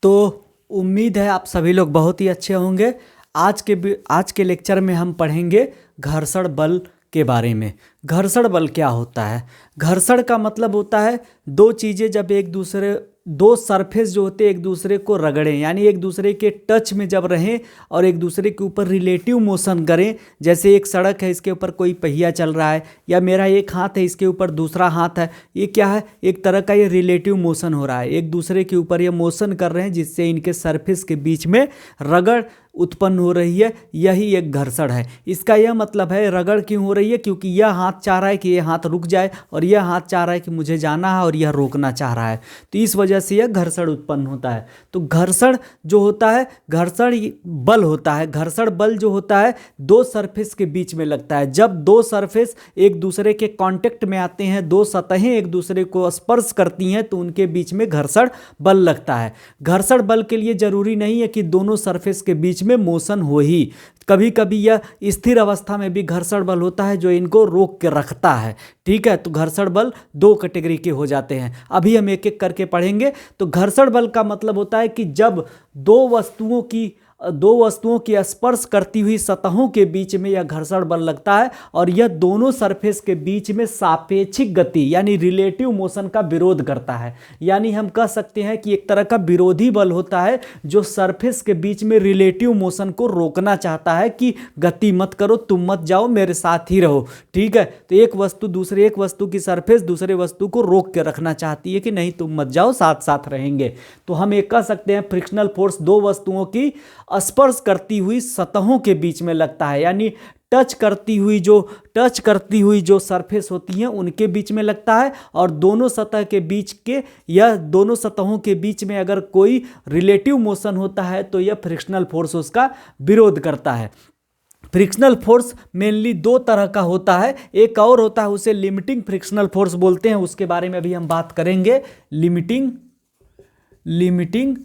तो उम्मीद है आप सभी लोग बहुत ही अच्छे होंगे। आज के लेक्चर में हम पढ़ेंगे घर्षण बल के बारे में। घर्षण बल क्या होता है? घर्षण का मतलब होता है दो सरफेस जो होते हैं एक दूसरे को रगड़ें, यानी एक दूसरे के टच में जब रहें और एक दूसरे के ऊपर रिलेटिव मोशन करें। जैसे एक सड़क है, इसके ऊपर कोई पहिया चल रहा है, या मेरा एक हाथ है, इसके ऊपर दूसरा हाथ है। ये क्या है? एक तरह का ये रिलेटिव मोशन हो रहा है, एक दूसरे के ऊपर ये मोशन कर रहे हैं, जिससे इनके सरफेस के बीच में रगड़ उत्पन्न हो रही है। यही एक घर्षण है। इसका यह मतलब है, रगड़ क्यों हो रही है? क्योंकि यह हाथ चाह रहा है कि यह हाथ रुक जाए और यह हाथ चाह रहा है कि मुझे जाना है और यह रोकना चाह रहा है। तो इस वजह से यह घर्षण उत्पन्न होता है। तो घर्षण जो होता है, घर्षण बल होता है। घर्षण बल जो होता है दो सरफेस के बीच में लगता है। जब दो सरफेस एक दूसरे के कांटेक्ट में आते हैं, दो सतहें एक दूसरे को स्पर्श करती हैं, तो उनके बीच में घर्षण बल लगता है। घर्षण बल के लिए जरूरी नहीं है कि दोनों सरफेस के बीच में मोशन हो ही। कभी कभी यह स्थिर अवस्था में भी घर्षण बल होता है जो इनको रोक के रखता है। ठीक है, तो घर्षण बल दो कैटेगरी के हो जाते हैं। अभी हम एक एक करके पढ़ेंगे। तो घर्षण बल का मतलब होता है कि जब दो वस्तुओं की स्पर्श करती हुई सतहों के बीच में यह घर्षण बल लगता है और यह दोनों सरफेस के बीच में सापेक्षिक गति यानी रिलेटिव मोशन का विरोध करता है। यानी हम कह सकते हैं कि एक तरह का विरोधी बल होता है जो सरफेस के बीच में रिलेटिव मोशन को रोकना चाहता है कि गति मत करो, तुम मत जाओ, मेरे साथ ही रहो। ठीक है, तो एक वस्तु की सरफेस दूसरे वस्तु को रोक के रखना चाहती है कि नहीं, तुम मत जाओ, साथ साथ रहेंगे। तो हम एक कह सकते हैं फ्रिक्शनल फोर्स दो वस्तुओं की स्पर्श करती हुई सतहों के बीच में लगता है। यानी टच करती हुई जो सरफेस होती हैं उनके बीच में लगता है, और दोनों सतहों के बीच में अगर कोई रिलेटिव मोशन होता है तो यह फ्रिक्शनल फोर्स उसका विरोध करता है। फ्रिक्शनल फोर्स मेनली दो तरह का होता है। एक और होता है, उसे लिमिटिंग फ्रिक्शनल फोर्स बोलते हैं। उसके बारे में भी हम बात करेंगे। लिमिटिंग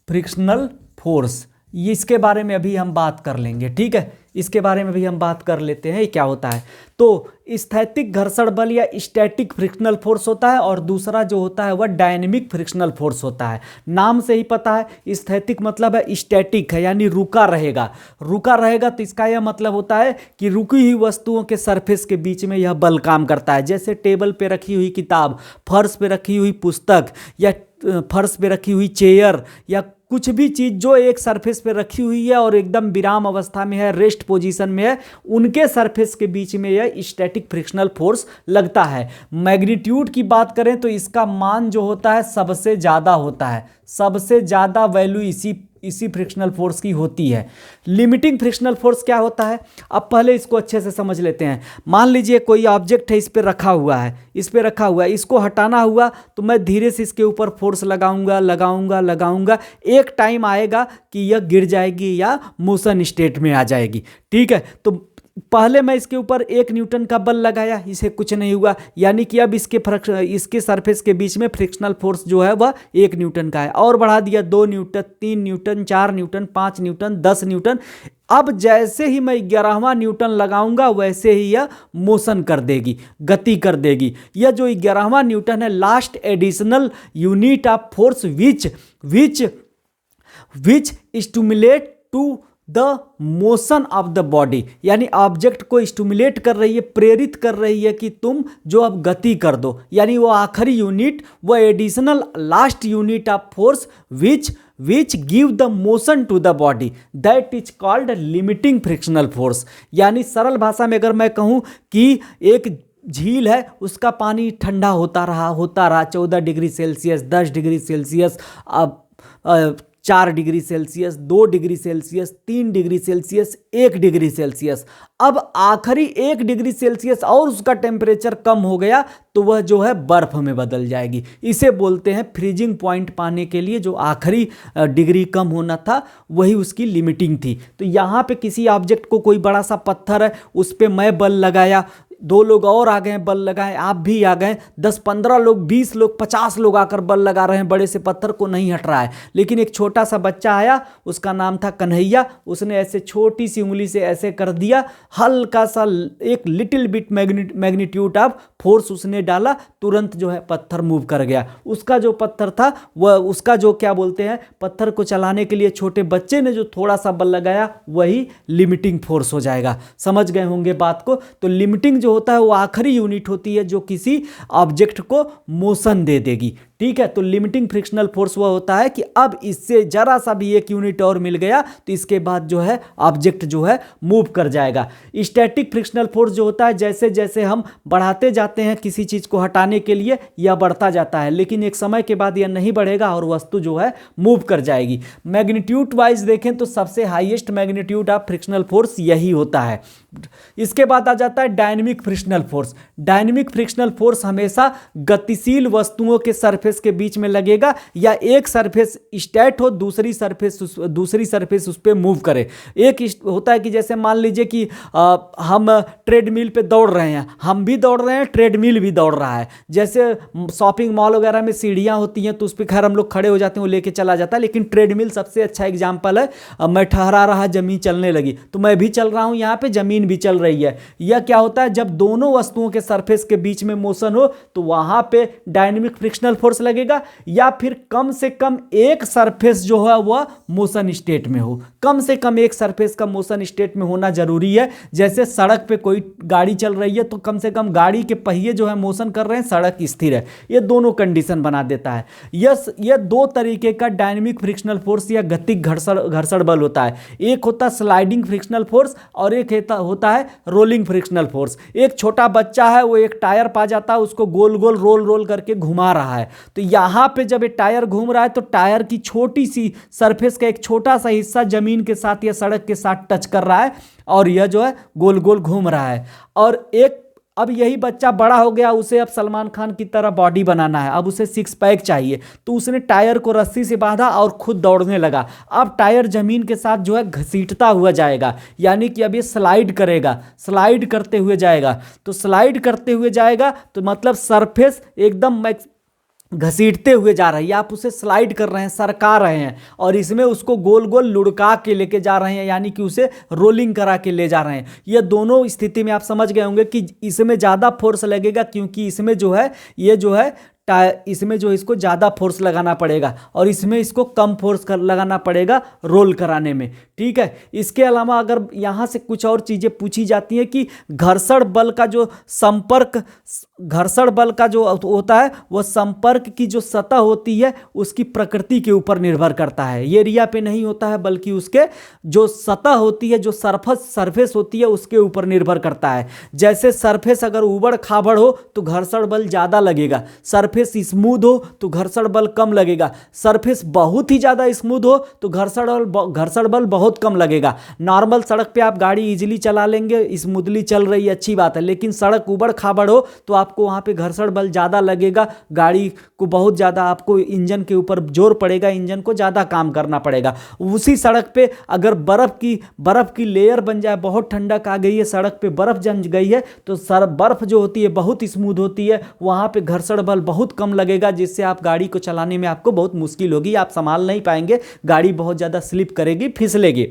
फ्रिक्शनल फोर्स, इसके बारे में अभी हम बात कर लेंगे। ठीक है, इसके बारे में भी हम बात कर लेते हैं क्या होता है। तो स्थैतिक घर्षण बल या स्टैटिक फ्रिक्शनल फोर्स होता है, और दूसरा जो होता है वह डायनेमिक फ्रिक्शनल फोर्स होता है। नाम से ही पता है, स्थैतिक मतलब है स्टैटिक है, यानी रुका रहेगा। तो इसका यह मतलब होता है कि रुकी हुई वस्तुओं के सरफेस के बीच में यह बल काम करता है। जैसे टेबल पे रखी हुई किताब, फर्श पे रखी हुई पुस्तक, या फर्श पे रखी हुई चेयर, या कुछ भी चीज़ जो एक सरफेस पे रखी हुई है और एकदम विराम अवस्था में है, रेस्ट पोजीशन में है, उनके सरफेस के बीच में यह स्टैटिक फ्रिक्शनल फोर्स लगता है। मैग्नीट्यूड की बात करें तो इसका मान जो होता है सबसे ज़्यादा होता है। सबसे ज़्यादा वैल्यू इसी फ्रिक्शनल फोर्स की होती है। लिमिटिंग फ्रिक्शनल फोर्स क्या होता है, अब पहले इसको अच्छे से समझ लेते हैं। मान लीजिए कोई ऑब्जेक्ट है, इस पे रखा हुआ है, इसको हटाना हुआ तो मैं धीरे से इसके ऊपर फोर्स लगाऊंगा। एक टाइम आएगा कि यह गिर जाएगी या मोशन स्टेट में आ जाएगी। ठीक है, तो पहले मैं इसके ऊपर 1 न्यूटन का बल लगाया, इसे कुछ नहीं हुआ, यानी कि अब इसके सरफेस के बीच में फ्रिक्शनल फोर्स जो है वह 1 न्यूटन का है। और बढ़ा दिया 2 Newton, 3 Newton, 4 Newton, 5 Newton, 10 Newton. अब जैसे ही मैं 11वां न्यूटन लगाऊंगा वैसे ही यह मोशन कर देगी, गति कर देगी। यह जो 11वां न्यूटन है, last additional unit of force which stimulate to the motion of the body, यानी ऑब्जेक्ट को स्टिमुलेट कर रही है, प्रेरित कर रही है कि तुम जो अब गति कर दो। यानी वो आखिरी यूनिट, वो additional last unit of force which give the motion to the body, that is called limiting frictional force. यानी सरल भाषा में अगर मैं कहूँ कि एक झील है, उसका पानी ठंडा होता रहा 14 degree Celsius, 10 degree Celsius, 4 degree Celsius, 2 degree Celsius, 3 degree Celsius, 1 degree Celsius. अब आखिरी 1 डिग्री सेल्सियस और उसका टेम्परेचर कम हो गया तो वह जो है बर्फ में बदल जाएगी। इसे बोलते हैं फ्रीजिंग पॉइंट पाने के लिए जो आखिरी डिग्री कम होना था वही उसकी लिमिटिंग थी। तो यहाँ पे किसी ऑब्जेक्ट को, कोई बड़ा सा पत्थर है, उस पर मैं बल लगाया, 2 लोग और आ गए बल लगाए, आप भी आ गए, 10-15 लोग, 20 लोग, 50 लोग आकर बल लगा रहे हैं, बड़े से पत्थर को नहीं हट रहा है। लेकिन एक छोटा सा बच्चा आया, उसका नाम था कन्हैया, उसने ऐसे छोटी सी उंगली से ऐसे कर दिया, हल्का सा एक little bit magnitude of force उसने डाला, तुरंत जो है पत्थर मूव कर गया। उसका जो पत्थर था वह, उसका जो क्या बोलते हैं, पत्थर को चलाने के लिए छोटे बच्चे ने जो थोड़ा सा बल लगाया वही लिमिटिंग फोर्स हो जाएगा। समझ गए होंगे बात को। तो लिमिटिंग जो होता है वो आखिरी यूनिट होती है जो किसी ऑब्जेक्ट को मोशन दे देगी। ठीक है, तो लिमिटिंग फ्रिक्शनल फोर्स वह होता है कि अब इससे जरा सा भी एक यूनिट और मिल गया तो इसके बाद जो है ऑब्जेक्ट जो है मूव कर जाएगा। स्टैटिक फ्रिक्शनल फोर्स जो होता है, जैसे जैसे हम बढ़ाते जाते हैं किसी चीज को हटाने के लिए यह बढ़ता जाता है, लेकिन एक समय के बाद यह नहीं बढ़ेगा और वस्तु जो है मूव कर जाएगी। मैग्नीट्यूड वाइज देखें तो सबसे highest magnitude of frictional force यही होता है। इसके बाद आ जाता है dynamic frictional force. Dynamic frictional force हमेशा गतिशील वस्तुओं के सरफेस के बीच में लगेगा, या एक सरफेस स्टैट हो, दूसरी सरफेस उस पर मूव करे। एक होता है कि जैसे मान लीजिए कि हम ट्रेडमिल पे दौड़ रहे हैं, हम भी दौड़ रहे हैं, ट्रेडमिल भी दौड़ रहा है। जैसे शॉपिंग मॉल वगैरह में सीढ़ियां होती हैं तो उस पर खैर हम लोग खड़े हो जाते हैं, वो लेके चला जाता है, लेकिन ट्रेडमिल सबसे अच्छा एग्जाम्पल है। मैं ठहरा रहा, जमीन चलने लगी, तो मैं भी चल रहा हूं, यहाँ पे जमीन भी चल रही है। यह क्या होता है, जब दोनों वस्तुओं के सरफेस के बीच में मोशन हो तो वहां पे डायनेमिक फ्रिक्शनल फोर्स लगेगा, या फिर कम से कम एक सरफेस जो है वह मोशन स्टेट में हो। कम से कम एक सरफेस का मोशन स्टेट में होना जरूरी है। जैसे सड़क पे कोई गाड़ी चल रही है तो कम से कम गाड़ी के पहिए जो है मोशन कर रहे हैं, सड़क स्थिर है। ये दोनों कंडीशन बना देता है। यह 2 तरीके का डायनेमिक फ्रिक्शनल फोर्स या गतिक घर्षण बल होता है। एक होता है स्लाइडिंग फ्रिक्शनल फोर्स और एक होता है रोलिंग फ्रिक्शनल फोर्स। एक छोटा बच्चा है, वो एक टायर पा जाता है, उसको गोल गोल रोल करके घुमा रहा है, तो यहां पे जब ये टायर घूम रहा है तो टायर की छोटी सी सरफेस का एक छोटा सा हिस्सा जमीन के साथ या सड़क के साथ टच कर रहा है और यह जो है गोल गोल घूम रहा है। और एक अब यही बच्चा बड़ा हो गया, उसे अब सलमान खान की तरह बॉडी बनाना है, अब उसे 6 पैक चाहिए, तो उसने टायर को रस्सी से बांधा और खुद दौड़ने लगा। अब टायर जमीन के साथ जो है घसीटता हुआ जाएगा, यानी कि अब ये स्लाइड करेगा, स्लाइड करते हुए जाएगा। तो स्लाइड करते हुए जाएगा तो मतलब सरफेस एकदम घसीटते हुए जा रही है, आप उसे स्लाइड कर रहे हैं, सरका रहे हैं, और इसमें उसको गोल गोल लुढ़का के लेके जा रहे हैं, यानी कि उसे रोलिंग करा के ले जा रहे हैं। ये दोनों स्थिति में आप समझ गए होंगे कि इसमें ज़्यादा फोर्स लगेगा, क्योंकि इसमें जो है ये जो है इसमें जो इसको ज़्यादा फोर्स लगाना पड़ेगा और इसमें इसको कम फोर्स लगाना पड़ेगा रोल कराने में। ठीक है, इसके अलावा अगर यहाँ से कुछ और चीज़ें पूछी जाती हैं कि घर्षण बल का जो होता है वह संपर्क की जो सतह होती है उसकी प्रकृति के ऊपर निर्भर करता है। ये एरिया पे नहीं होता है, बल्कि उसके जो सतह होती है, जो सरफेस होती है, उसके ऊपर निर्भर करता है। जैसे सरफेस अगर उबड़ खाबड़ हो तो घर्षण बल ज़्यादा लगेगा, सरफेस स्मूथ हो तो घर्षण बल कम लगेगा, सरफेस बहुत ही ज़्यादा स्मूथ हो तो घर्षण बल बहुत कम लगेगा। नॉर्मल सड़क पे आप गाड़ी इजीली चला लेंगे, स्मूथली चल रही है, अच्छी बात है, लेकिन सड़क उबड़ खाबड़ हो तो आपको वहाँ पे घर्षण बल ज़्यादा लगेगा, गाड़ी को बहुत ज़्यादा आपको इंजन के ऊपर जोर पड़ेगा, इंजन को ज़्यादा काम करना पड़ेगा। उसी सड़क पे अगर बर्फ़ की लेयर बन जाए, बहुत ठंडक आ गई है, सड़क पे बर्फ़ जम गई है, तो बर्फ़ जो होती है बहुत स्मूथ होती है, वहाँ पे घर्षण बल बहुत कम लगेगा, जिससे आप गाड़ी को चलाने में आपको बहुत मुश्किल होगी, आप संभाल नहीं पाएंगे, गाड़ी बहुत ज़्यादा स्लिप करेगी, फिसलेगी।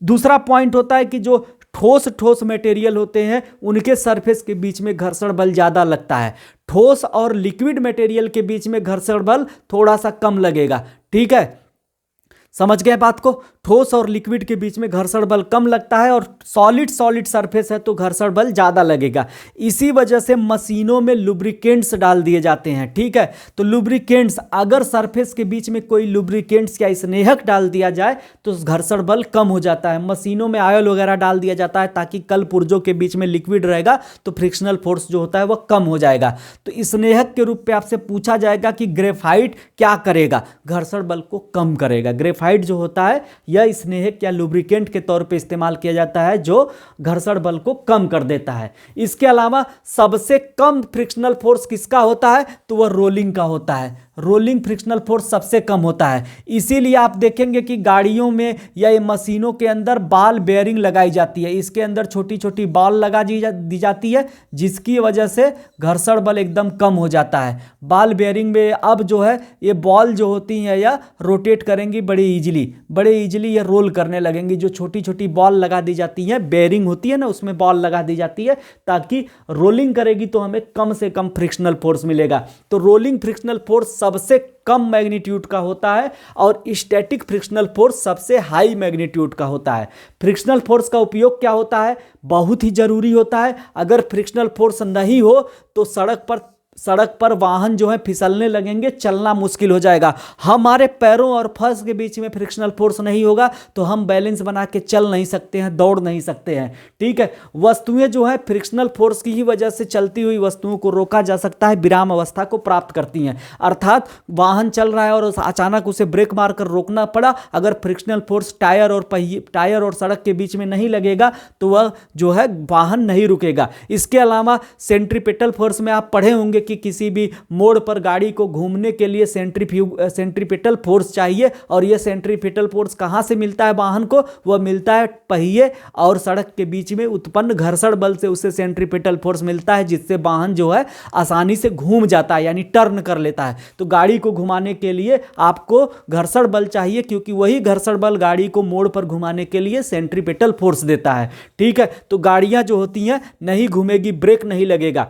दूसरा पॉइंट होता है कि जो ठोस मटेरियल होते हैं उनके सरफेस के बीच में घर्षण बल ज़्यादा लगता है, ठोस और लिक्विड मटेरियल के बीच में घर्षण बल थोड़ा सा कम लगेगा। ठीक है, समझ गए बात को। ठोस और लिक्विड के बीच में घर्षण बल कम लगता है और सॉलिड सरफेस है तो घर्षण बल ज़्यादा लगेगा। इसी वजह से मशीनों में लुब्रिकेंट्स डाल दिए जाते हैं। ठीक है, तो लुब्रिकेंट्स, अगर सरफेस के बीच में कोई लुब्रिकेंट्स या स्नेहक डाल दिया जाए तो घर्षण बल कम हो जाता है। मशीनों में ऑयल वगैरह डाल दिया जाता है ताकि कल पुर्जों के बीच में लिक्विड रहेगा तो फ्रिक्शनल फोर्स जो होता है वह कम हो जाएगा। तो स्नेहक के रूप में आपसे पूछा जाएगा कि ग्रेफाइट क्या करेगा, घर्षण बल को कम करेगा। ग्रेफाइट जो होता है यह स्नेहक या लुब्रिकेंट के तौर पे इस्तेमाल किया जाता है जो घर्षण बल को कम कर देता है। इसके अलावा सबसे कम फ्रिक्शनल फोर्स किसका होता है तो वह रोलिंग का होता है। रोलिंग फ्रिक्शनल फोर्स सबसे कम होता है। इसीलिए आप देखेंगे कि गाड़ियों में या ये मशीनों के अंदर बॉल बेयरिंग लगाई जाती है, इसके अंदर छोटी छोटी बॉल लगा दी जाती है, जिसकी वजह से घर्षण बल एकदम कम हो जाता है। बॉल बेयरिंग में अब जो है ये बॉल जो होती हैं या रोटेट करेंगी बड़े इजीली ये रोल करने लगेंगी। जो छोटी छोटी बॉल लगा दी जाती है, बेयरिंग होती है ना, उसमें बॉल लगा दी जाती है ताकि रोलिंग करेगी तो हमें कम से कम फ्रिक्शनल फोर्स मिलेगा। तो रोलिंग फ्रिक्शनल फोर्स सबसे कम मैग्नीट्यूड का होता है और स्टैटिक फ्रिक्शनल फोर्स सबसे हाई मैग्नीट्यूड का होता है। फ्रिक्शनल फोर्स का उपयोग क्या होता है, बहुत ही जरूरी होता है। अगर फ्रिक्शनल फोर्स नहीं हो तो सड़क पर वाहन जो है फिसलने लगेंगे, चलना मुश्किल हो जाएगा। हमारे पैरों और फर्श के बीच में फ्रिक्शनल फोर्स नहीं होगा तो हम बैलेंस बना के चल नहीं सकते हैं, दौड़ नहीं सकते हैं। ठीक है, वस्तुएं जो है फ्रिक्शनल फोर्स की ही वजह से चलती हुई वस्तुओं को रोका जा सकता है, विराम अवस्था को प्राप्त करती हैं। अर्थात वाहन चल रहा है और अचानक उसे ब्रेक मारकर रोकना पड़ा, अगर फ्रिक्शनल फोर्स टायर और सड़क के बीच में नहीं लगेगा तो वह जो है वाहन नहीं रुकेगा। इसके अलावा सेंट्रीपिटल फोर्स में आप पढ़े होंगे कि किसी भी मोड़ पर गाड़ी को घूमने के लिए सेंट्रीपिटल फोर्स चाहिए, और यह सेंट्रीपिटल फोर्स कहां से मिलता है वाहन को, वह मिलता है पहिए और सड़क के बीच में उत्पन्न घर्षण बल से उसे सेंट्रीपिटल फोर्स मिलता है, जिससे वाहन जो है आसानी से घूम जाता है, यानी टर्न कर लेता है। तो गाड़ी को घुमाने के लिए आपको घर्षण बल चाहिए, क्योंकि वही घर्षण बल गाड़ी को मोड़ पर घुमाने के लिए सेंट्रीपिटल फोर्स देता है। ठीक है, तो गाड़ियां जो होती हैं नहीं घूमेगी, ब्रेक नहीं लगेगा।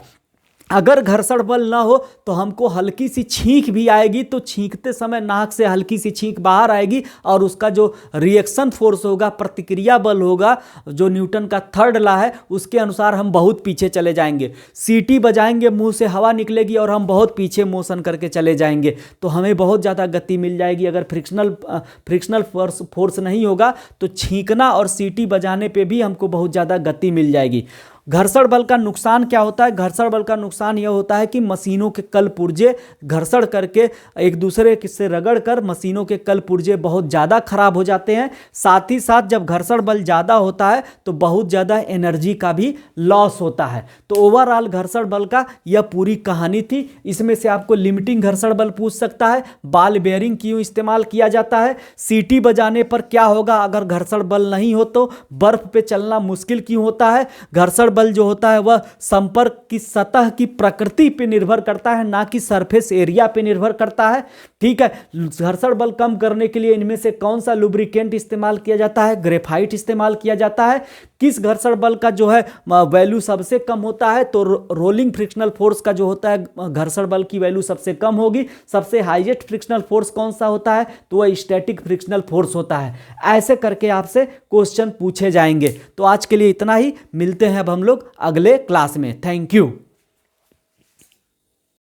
अगर घर्षण बल ना हो तो हमको हल्की सी छींक भी आएगी, तो छींकते समय नाक से हल्की सी छींक बाहर आएगी और उसका जो रिएक्शन फोर्स होगा, प्रतिक्रिया बल होगा, जो न्यूटन का थर्ड लॉ है उसके अनुसार हम बहुत पीछे चले जाएंगे। सीटी बजाएंगे, मुंह से हवा निकलेगी और हम बहुत पीछे मोशन करके चले जाएंगे, तो हमें बहुत ज़्यादा गति मिल जाएगी। अगर फ्रिक्शनल फोर्स नहीं होगा तो छींकना और सीटी बजाने पे भी हमको बहुत ज़्यादा गति मिल जाएगी। घर्षण बल का नुकसान क्या होता है, घर्षण बल का नुकसान यह होता है कि मशीनों के कल पुर्जे घर्षण करके एक दूसरे से रगड़ कर मशीनों के कल पुर्जे बहुत ज़्यादा खराब हो जाते हैं। साथ ही साथ जब घर्षण बल ज़्यादा होता है तो बहुत ज़्यादा एनर्जी का भी लॉस होता है। तो ओवरऑल घर्षण बल का यह पूरी कहानी थी। इसमें से आपको लिमिटिंग घर्षण बल पूछ सकता है, बॉल बेयरिंग क्यों इस्तेमाल किया जाता है, सीटी बजाने पर क्या होगा अगर घर्षण बल नहीं हो तो, बर्फ पे चलना मुश्किल क्यों होता है, घर्षण बल जो होता है वह संपर्क की सतह की प्रकृति पे निर्भर करता है, ना कि सरफेस एरिया पे निर्भर करता है। ठीक है, घर्षण बल कम करने के लिए इनमें से कौन सा लुब्रिकेंट इस्तेमाल किया जाता है, ग्रेफाइट इस्तेमाल किया जाता है। किस घर्षण बल का जो है वैल्यू सबसे कम होता है, तो रोलिंग फ्रिक्शनल फोर्स का जो होता है घर्षण बल की वैल्यू सबसे कम होगी। सबसे हाईएस्ट फ्रिक्शनल फोर्स कौन सा होता है, तो वह स्टैटिक फ्रिक्शनल फोर्स होता है। ऐसे करके आपसे क्वेश्चन पूछे जाएंगे। तो आज के लिए इतना ही, मिलते हैं अब हम लोग अगले क्लास में। Thank you.